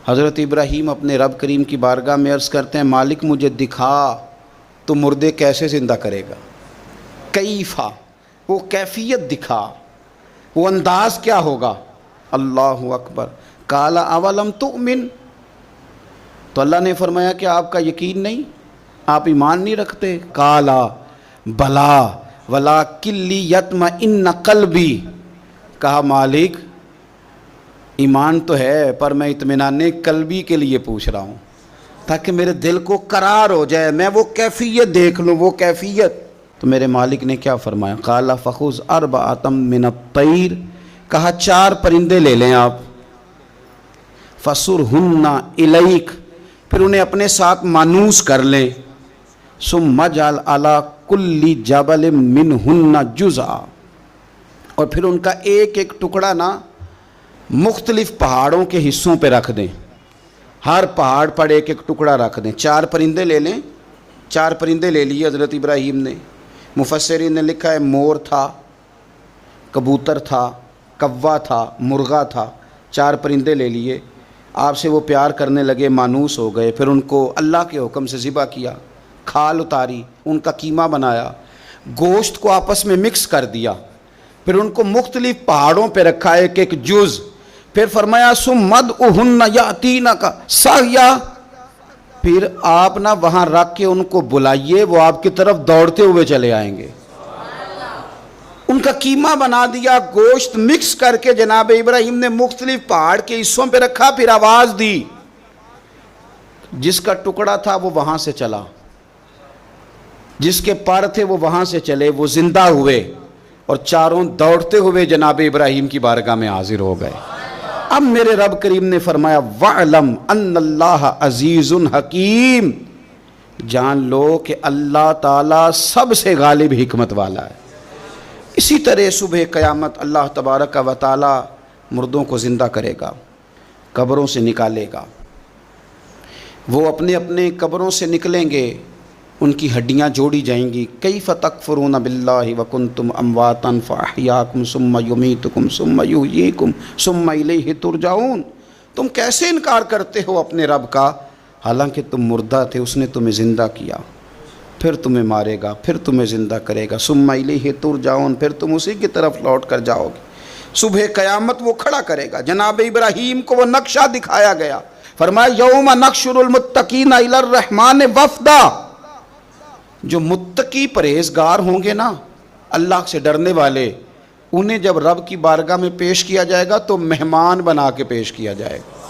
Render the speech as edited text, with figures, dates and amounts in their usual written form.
حضرت ابراہیم اپنے رب کریم کی بارگاہ میں عرض کرتے ہیں مالک مجھے دکھا تو مردے کیسے زندہ کرے گا، کیفا، وہ کیفیت دکھا، وہ انداز کیا ہوگا۔ اللہ اکبر۔ قال اولم تؤمن، تو اللہ نے فرمایا کہ آپ کا یقین نہیں، آپ ایمان نہیں رکھتے۔ قال بلا ولکن لیطمئن قلبی، کہا مالک ایمان تو ہے پر میں اطمینان قلبی کے لیے پوچھ رہا ہوں تاکہ میرے دل کو قرار ہو جائے، میں وہ کیفیت دیکھ لوں، وہ کیفیت۔ تو میرے مالک نے کیا فرمایا، قال فخذ اربعۃ من الطیر، کہا 4 پرندے لے لیں آپ، فصرہن الیک، پھر انہیں اپنے ساتھ مانوس کر لیں، ثم اجعل علی کل جبل منہن جزءا، اور پھر ان کا ایک ایک ٹکڑا نا مختلف پہاڑوں کے حصوں پہ رکھ دیں، ہر پہاڑ پر ایک ایک ٹکڑا رکھ دیں۔ 4 پرندے لے لیں، 4 پرندے لے لیے حضرت ابراہیم نے۔ مفسرین نے لکھا ہے مور تھا، کبوتر تھا، کوا تھا، مرغا تھا، 4 پرندے لے لیے، آپ سے وہ پیار کرنے لگے، مانوس ہو گئے، پھر ان کو اللہ کے حکم سے ذبح کیا، کھال اتاری، ان کا قیمہ بنایا، گوشت کو آپس میں مکس کر دیا، پھر ان کو مختلف پہاڑوں پہ رکھا ایک ایک جز، پھر فرمایا ثم ادعوہن یاتینک سعیا، پھر آپ نہ وہاں رکھ کے ان کو بلائیے، وہ آپ کی طرف دوڑتے ہوئے چلے آئیں گے۔ ان کا قیمہ بنا دیا، گوشت مکس کر کے جناب ابراہیم نے مختلف پہاڑ کے حصوں پہ رکھا، پھر آواز دی، جس کا ٹکڑا تھا وہ وہاں سے چلا، جس کے پر تھے وہ وہاں سے چلے، وہ زندہ ہوئے اور چاروں دوڑتے ہوئے جناب ابراہیم کی بارگاہ میں حاضر ہو گئے۔ اب میرے رب کریم نے فرمایا وَعْلَمْ أَنَّ اللَّهَ عَزِيزٌ حَكِيمٌ، جان لو کہ اللہ تعالیٰ سب سے غالب حکمت والا ہے۔ اسی طرح صبح قیامت اللہ تبارک و تعالیٰ مردوں کو زندہ کرے گا، قبروں سے نکالے گا، وہ اپنے اپنے قبروں سے نکلیں گے، ان کی ہڈیاں جوڑی جائیں گی۔ کیف تکفرون باللہ وکنتم امواتا فاحیاکم ثم یمیتکم ثم یحییکم ثم الیہ ترجعون، تم کیسے انکار کرتے ہو اپنے رب کا، حالانکہ تم مردہ تھے، اس نے تمہیں زندہ کیا، پھر تمہیں مارے گا، پھر تمہیں زندہ کرے گا، ثم الیہ ترجعون، پھر تم اسی کی طرف لوٹ کر جاؤ گے۔ صبح قیامت وہ کھڑا کرے گا۔ جناب ابراہیم کو وہ نقشہ دکھایا گیا، فرمایا یوم نحشر المتقین الی الرحمن وفدا، جو متقی پرہیزگار ہوں گے نا، اللہ سے ڈرنے والے، انہیں جب رب کی بارگاہ میں پیش کیا جائے گا تو مہمان بنا کے پیش کیا جائے گا۔